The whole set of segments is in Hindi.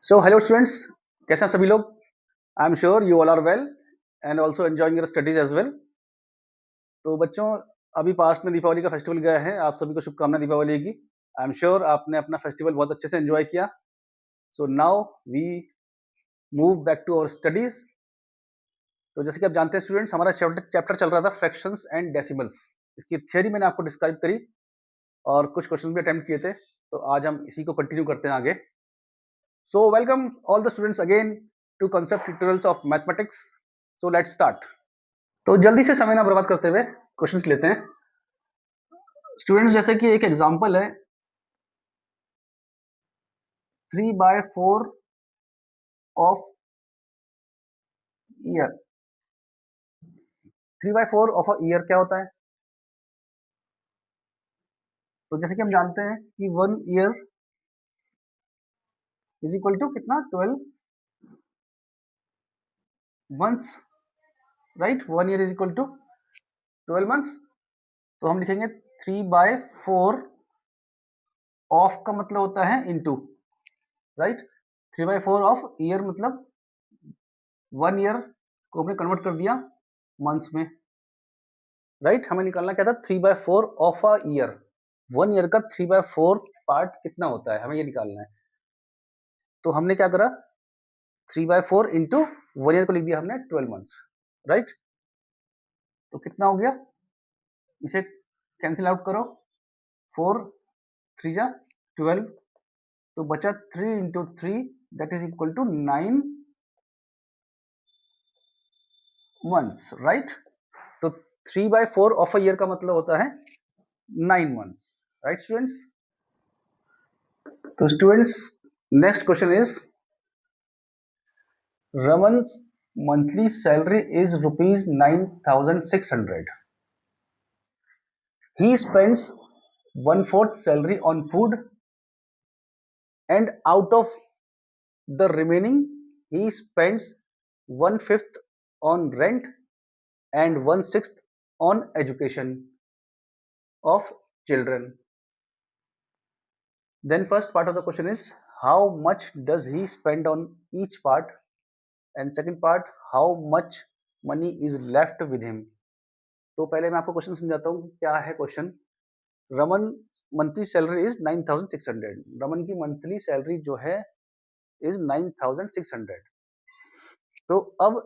सो हेलो स्टूडेंट्स, कैसे हैं सभी लोग? I am sure you all are well and also enjoying your studies as well. तो बच्चों, अभी पास में दीपावली का फेस्टिवल गया है। आप सभी को शुभकामनाएं दीपावली की। आई एम श्योर आपने अपना फेस्टिवल बहुत अच्छे से एंजॉय किया। So now we move back to our studies. तो जैसे कि आप जानते हैं स्टूडेंट्स, हमारा चैप्टर चल रहा था फ्रैक्शंस एंड डेसिमल्स। इसकी थ्योरी मैंने आपको डिस्क्राइब करी और कुछ क्वेश्चन भी अटेम्प्ट किए थे। तो आज हम इसी को कंटिन्यू करते हैं आगे। So welcome all the students again to concept tutorials of mathematics. So let's start. तो जल्दी से समय ना बर्बाद करते हुए क्वेश्चंस लेते हैं स्टूडेंट्स। जैसे कि एक एग्जांपल है 3/4 of year. 3/4 of a year क्या होता है? तो जैसे कि हम जानते हैं कि 1 ईयर इज इक्वल टू कितना, 12 months, right. 1 year is equal to 12 months. तो हम लिखेंगे 3/4 ऑफ का मतलब होता है इनटू, राइट। 3/4 ऑफ ईयर मतलब 1 ईयर को हमने कन्वर्ट कर दिया मंथ्स में, राइट। हमें निकालना क्या था, 3/4 ऑफ अ ईयर। 1 ईयर का 3/4 पार्ट कितना होता है, हमें ये निकालना है। तो हमने क्या करा, 3/4 इंटू 1 ईयर को लिख दिया हमने 12 मंथ्स, राइट। तो कितना हो गया, इसे कैंसिल आउट करो। 4 3 जा 12, तो बचा 3 into 3, that is equal to 9 months, right. तो 3/4 ऑफ अ ईयर का मतलब होता है 9 मंथ्स, राइट स्टूडेंट्स। तो students, next question is Raman's monthly salary is rupees 9,600. He spends one-fourth salary on food, and out of the remaining, he spends one-fifth on rent and one-sixth on education of children. Then first part of the question is, how much does he spend on each part? And second part, how much money is left with him? तो पहले मैं आपको क्वेश्चन समझाता हूँ क्या है question. Raman monthly salary is 9,600। Raman की मंथली सैलरी जो है इज 9,600। तो अब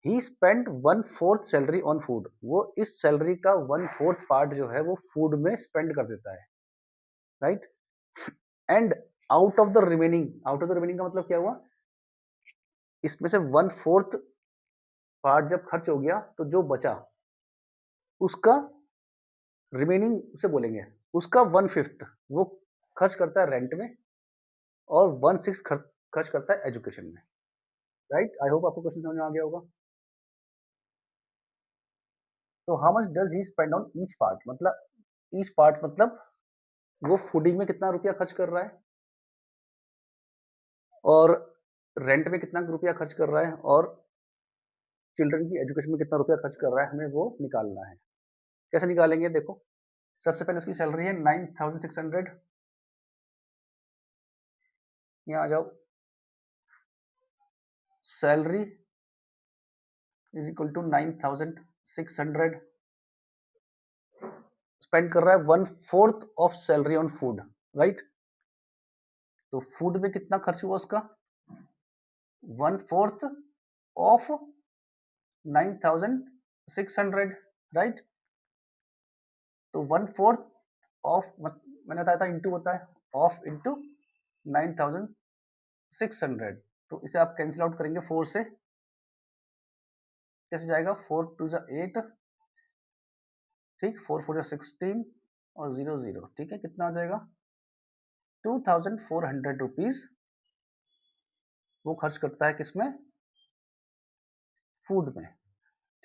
ही स्पेंड 1/4 सैलरी ऑन फूड, वो इस सैलरी का 1/4 पार्ट जो है वो फूड में स्पेंड कर देता है, right. And out of the remaining का मतलब क्या हुआ, इसमें से 1/4 पार्ट जब खर्च हो गया तो जो बचा उसका रिमेनिंग से बोलेंगे, उसका 1/5 वो खर्च करता है रेंट में और 1/6 खर्च करता है एजुकेशन में, राइट। आई होप आपको क्वेश्चन समझ में आ गया होगा। तो how much does he spend on each part, मतलब ईच पार्ट मतलब वो फूडिंग में कितना रुपया खर्च कर रहा है और रेंट में कितना रुपया खर्च कर रहा है और चिल्ड्रन की एजुकेशन में कितना रुपया खर्च कर रहा है, हमें वो निकालना है। कैसे निकालेंगे, देखो। सबसे पहले उसकी सैलरी है 9,600। यहाँ आ जाओ, salary is equal to 9,600। Spend कर रहा है 1/4 of salary on food, right. तो फूड में कितना खर्च हुआ उसका, 1/4 ऑफ 9,600, राइट। तो 1/4 ऑफ मैंने बताया था इंटू होता है, ऑफ इंटू 9,600। तो इसे आप कैंसिल आउट करेंगे 4 से, कैसे जाएगा, 4 2 जा 8, ठीक, 4 4 जा 16 और 0 0, ठीक है। कितना आ जाएगा, 2,400 रुपीज वो खर्च करता है किसमें, फूड में,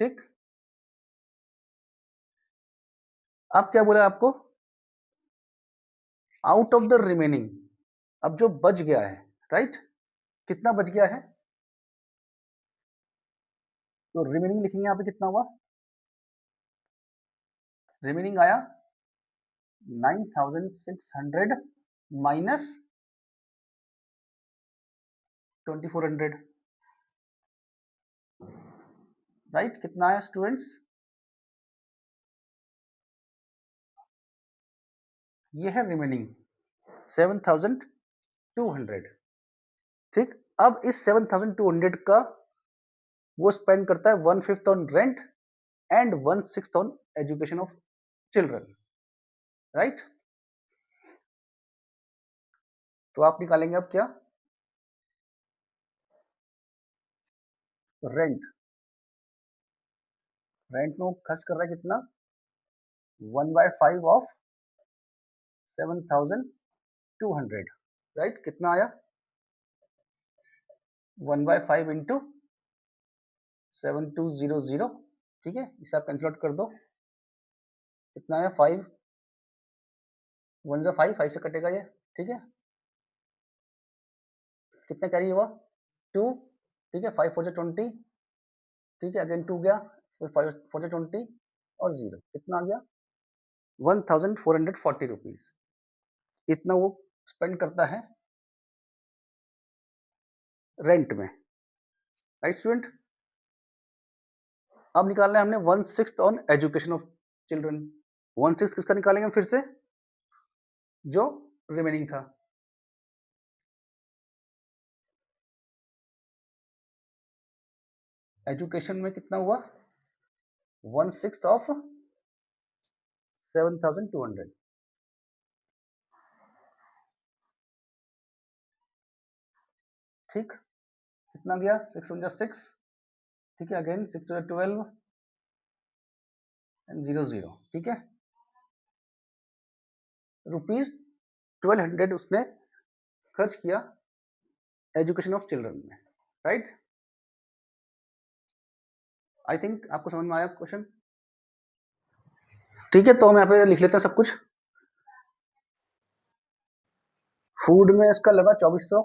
ठीक। अब क्या बोला आपको, आउट ऑफ द रिमेनिंग, अब जो बच गया है, राइट, कितना बच गया है, तो रिमेनिंग लिखेंगे यहाँ पे, कितना हुआ, रिमेनिंग आया 9,600 माइनस 2400, राइट। कितना है स्टूडेंट्स? ये है रिमेनिंग 7200, ठीक। अब इस 7200 का वो स्पेंड करता है 1/5 on rent and 1/6 on education of children, right. तो आप निकालेंगे अब क्या? रेंट में वो खर्च कर रहा है कितना? 1/5 ऑफ 7200, राइट। कितना आया? 1/5 इंटू 7200, ठीक है। इसे आप कैंसिल आउट कर दो। कितना आया? 5 1 जा 5 से कटेगा ये, ठीक है। कितना कैरी हुआ? 2, ठीक है। 5 4 जा 20, ठीक है। अगेन 2 गया, फिर 5 4 जा 20 और 0। कितना आ गया? 1440 रुपीज। इतना वो स्पेंड करता है रेंट में, राइट स्टूडेंट। अब निकालना है हमने 1/6 ऑन एजुकेशन ऑफ चिल्ड्रन। 1/6 किसका निकालेंगे फिर से? जो रिमेनिंग था। एजुकेशन में कितना हुआ? 1/6 ऑफ 7200, ठीक। कितना गया? 6 1 जा 6, ठीक है। अगेन 6 2 जा 12 एंड 0 0, ठीक है। रुपीज 1200 उसने खर्च किया एजुकेशन ऑफ चिल्ड्रन में, राइट। आई थिंक आपको समझ में आया क्वेश्चन, ठीक है। तो हम यहाँ पे लिख लेते हैं सब कुछ। फूड में इसका लगा 2400,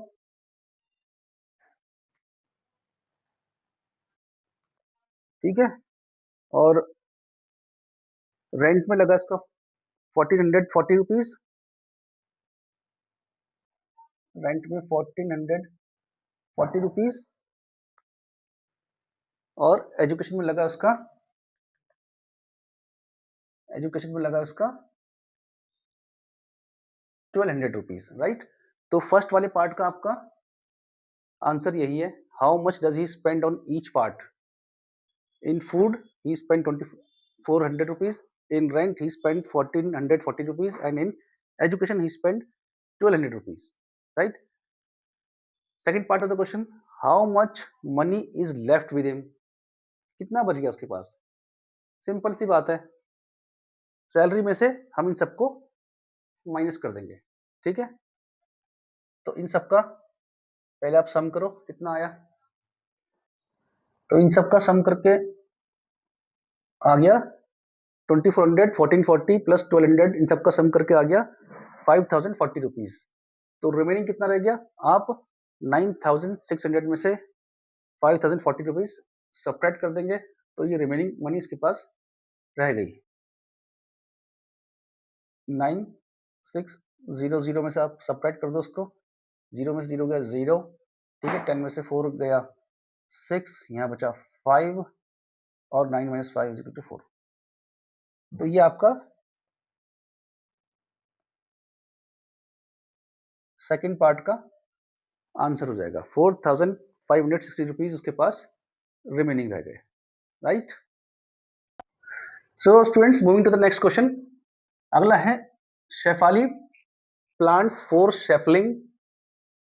ठीक है। और रेंट में लगा इसका 1440 रुपीज, रेंट में 1440 रुपीज। और एजुकेशन में लगा उसका 1200 रुपीज, राइट। तो फर्स्ट वाले पार्ट का आपका आंसर यही है। How much does he spend on each part? In food he spend 2400 rupees, in rent he spent 1440 rupees, and in education he spent 1200 rupees, right? Second part of the question, how much money is left with him? कितना बच गया उसके पास? सिंपल सी बात है, सैलरी में से हम इन सबको माइनस कर देंगे, ठीक है। तो इन सबका पहले आप सम करो, कितना आया। तो इन सबका सम करके आ गया 2400, 1440 प्लस 1200, इन सबका सम करके आ गया 5040 रुपीज। तो रिमेनिंग कितना रह गया? आप 9600 में से 5040 रुपीज सब्ट्रैक्ट कर देंगे, तो ये रिमेनिंग मनी इसके पास रह गई 9600 में से आप सब्ट्रैक्ट कर दो उसको। 0 में से 0 गया 0, ठीक है। 10 में से 4 गया 6, यहाँ बचा 5 और 9 माइनस 5 इज इक्वल टू 4। तो ये आपका सेकेंड पार्ट का आंसर हो जाएगा। 4560 रुपीज उसके पास रिमेनिंग रह गए, right. So students, moving to the next question. अगला है, Shefali plants 4 sapling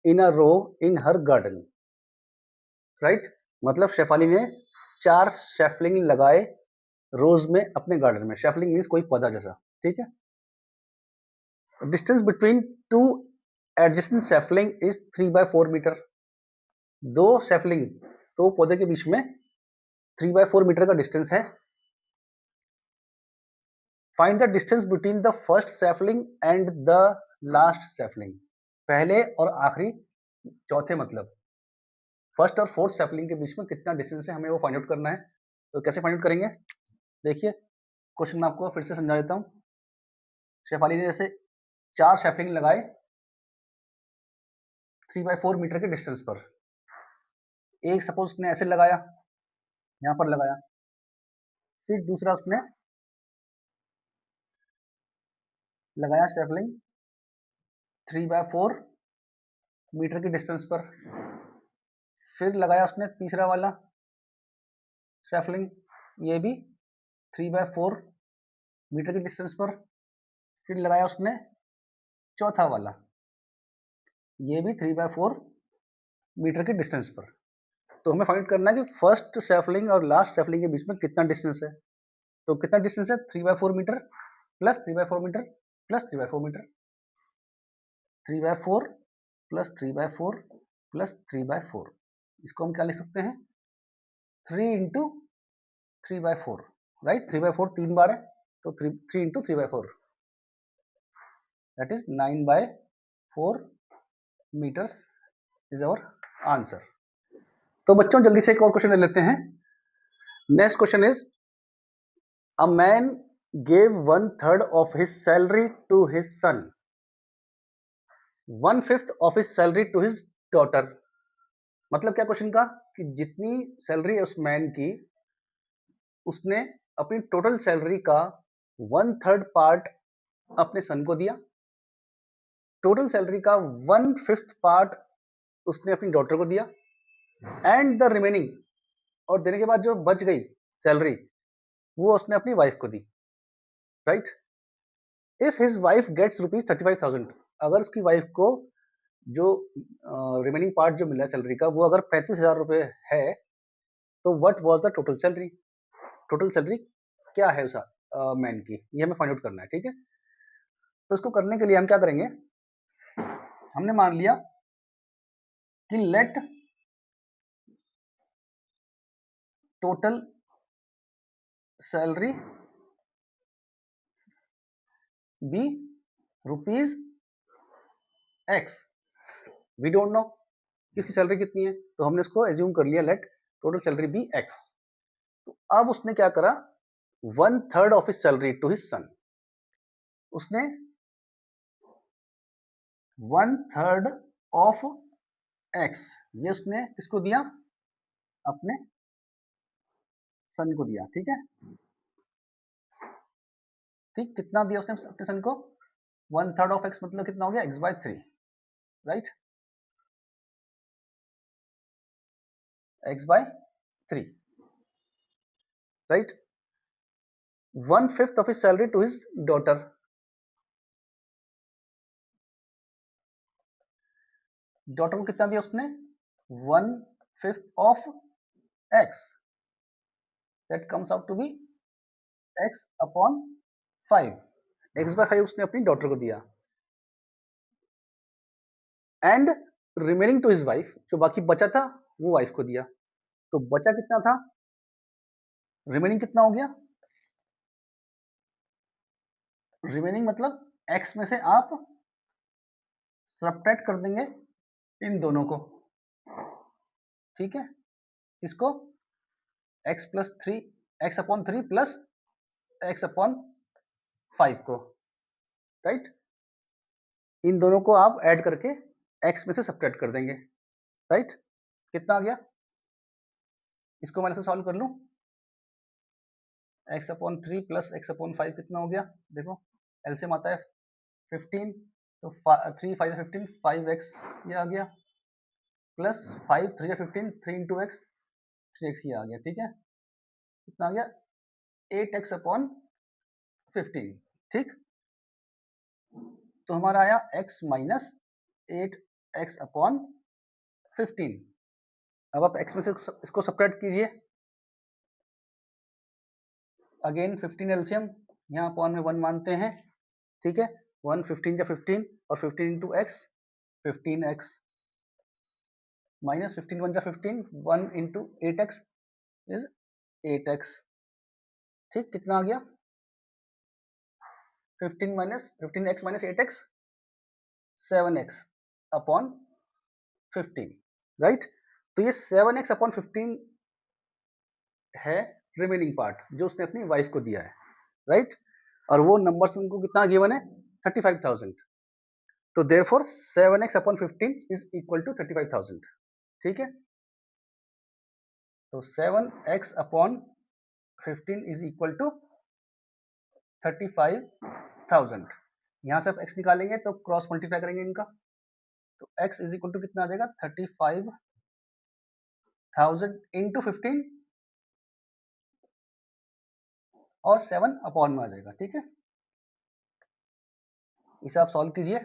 in a row in her garden, right. मतलब शेफाली ने 4 सैपलिंग लगाए रोज में अपने गार्डन में। सैपलिंग मीन्स कोई पौधा जैसा, ठीक है। Distance between 2 adjacent sapling is 3/4 metre. 2 sapling, 2 पौधे के बीच में 3/4 मीटर का डिस्टेंस है। Find the distance between the first sapling and the last sapling. पहले और आखिरी, चौथे मतलब फर्स्ट और फोर्थ सैपलिंग के बीच में कितना डिस्टेंस है, हमें वो फाइंड आउट करना है। तो कैसे फाइंड आउट करेंगे? देखिए, क्वेश्चन मैं आपको फिर से समझा देता हूँ। शेफाली ने जैसे 4 सैपलिंग लगाए 3/4 मीटर के डिस्टेंस पर, एक सपोज उसने ऐसे लगाया, यहाँ पर लगाया, फिर दूसरा उसने लगाया सैफलिंग 3/4 मीटर की डिस्टेंस पर, फिर लगाया उसने तीसरा वाला सैफलिंग, ये भी 3/4 मीटर की डिस्टेंस पर, फिर लगाया उसने चौथा वाला, ये भी 3/4 मीटर की डिस्टेंस पर। तो हमें फाइंड करना है कि फर्स्ट सैफलिंग और लास्ट सैफलिंग के बीच में कितना डिस्टेंस है। तो कितना डिस्टेंस है, 3/4 metre plus 3/4 metre plus 3/4 metre, 3/4 plus 3/4 plus 3/4। इसको हम क्या लिख सकते हैं, 3 इंटू 3/4, राइट। 3/4 3 बार है, तो 3 into 3/4 that is 9/4 metres is our answer. तो बच्चों जल्दी से एक और क्वेश्चन ले लेते हैं। Next question is a man gave 1/3 of his salary to his son, 1/5 of his salary to his daughter। मतलब क्या क्वेश्चन का, कि जितनी सैलरी है उस मैन की, उसने अपनी टोटल सैलरी का 1/3 पार्ट अपने सन को दिया, टोटल सैलरी का 1/5 पार्ट उसने अपनी डॉटर को दिया, एंड द रिमेनिंग, और देने के बाद जो बच गई सैलरी वो उसने अपनी वाइफ को दी, right. If his wife gets ₹35,000, अगर उसकी वाइफ को जो रिमेनिंग पार्ट जो मिला सैलरी का वो अगर 35,000 रुपये है, तो what was the total salary, total salary क्या है उस मैन की, ये हमें फाइंड आउट करना है, ठीक है। तो इसको करने के लिए हम क्या करेंगे, हमने मान लिया कि let total salary be ₹X, we don't know किसकी सैलरी कितनी है, तो हमने इसको एज्यूम कर लिया let total salary be X। तो अब उसने क्या करा, 1/3 of his salary to his son, उसने 1/3 ऑफ X ये उसने किसको दिया, अपने सन को दिया, ठीक है। ठीक, कितना दिया उसने अपने सन को, 1/3 ऑफ X मतलब कितना हो गया, X/3, right, X/3, right. 1/5 of his salary to his daughter, daughter को कितना दिया उसने, 1/5 of X, that comes out to be X/5, X/5 उसने अपनी डॉटर को दिया, and remaining to his wife, जो बाकी बचा था वो वाइफ को दिया। तो बचा कितना था, रिमेनिंग कितना हो गया, रिमेनिंग मतलब X में से आप सब्ट्रैक्ट कर देंगे इन दोनों को, ठीक है, किसको, X/3 X/3 प्लस X/5 को, राइट। इन दोनों को आप ऐड करके X में से सब्ट्रैक्ट कर देंगे, राइट। कितना आ गया, इसको मैं सॉल्व कर लूं, X/3 प्लस X/5 कितना हो गया, देखो एलसीएम आता है 15, तो 3 5 15, 5X ये आ गया, प्लस 5 3 15, 3 इंटू X 3X ये आ गया, ठीक है। कितना आ गया, 8X/15, ठीक। तो हमारा आया X माइनस 8X/15। अब आप X में से इसको सब्ट्रैक्ट कीजिए, अगेन 15 एलसीएम, यहाँ अपॉन में 1 मानते हैं, ठीक है। 1 15 जा 15 और 15 इंटू X 15X, माइनस 15 1 जा 15, 1 इंटू 8X इज 8X, ठीक। कितना आ गया, 15 minus 15X minus 8X 7X/15, right. तो ये 7X/15 है रिमेनिंग पार्ट जो उसने अपनी वाइफ को दिया है, राइट। और वो नंबर्स उनको कितना गिवन है, 35,000। तो therefore 7X/15 is equal to 35,000, ठीक है। तो 7x upon 15 is equal to 35,000। यहाँ से आप x निकालेंगे तो क्रॉस मल्टीप्लाई करेंगे इनका, तो x इज इक्वल टू कितना आ जाएगा 35,000 इंटू 15 और 7 अपॉन में आ जाएगा। ठीक है, इसे आप सॉल्व कीजिए,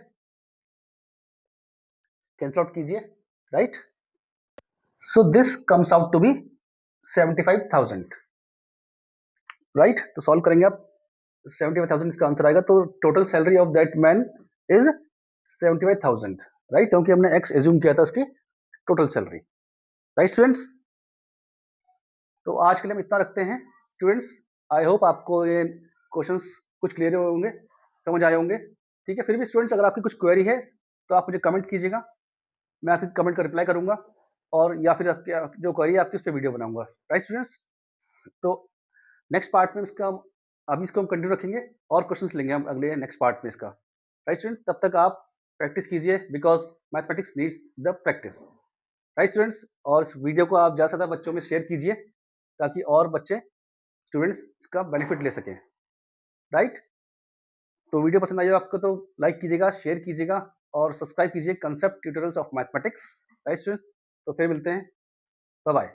कैंसल आउट कीजिए, right. So this comes out to be 75,000, right. तो सॉल्व करेंगे आप, 75,000 इसका आंसर आएगा। तो total salary of that man is 75,000, right, क्योंकि हमने x एज्यूम किया था उसकी टोटल सैलरी, राइट स्टूडेंट्स। तो आज के लिए हम इतना रखते हैं स्टूडेंट्स। आई होप आपको ये क्वेश्चंस कुछ क्लियर होंगे, समझ आए होंगे। ठीक है, फिर भी स्टूडेंट्स अगर आपकी कुछ क्वेरी है तो आप मुझे कमेंट कीजिएगा, मैं आपकी कमेंट का रिप्लाई करूंगा, और या फिर आपकी जो क्वेरी है आपकी उस पर वीडियो बनाऊंगा, राइट स्टूडेंट्स। तो नेक्स्ट पार्ट में इसका, अभी इसको हम कंटिन्यू रखेंगे और क्वेश्चंस लेंगे हम अगले नेक्स्ट पार्ट में इसका, राइट स्टूडेंट्स। तब तक आप प्रैक्टिस कीजिए, because mathematics needs the practice, right students. और इस वीडियो को आप ज़्यादा से ज़्यादा बच्चों में शेयर कीजिए ताकि और बच्चे स्टूडेंट्स इसका बेनिफिट ले सकें, राइट। तो वीडियो पसंद आई हो आपको तो लाइक कीजिएगा, शेयर कीजिएगा और सब्सक्राइब कीजिए concept tutorials of mathematics, right students. तो फिर मिलते हैं, बाय बाय।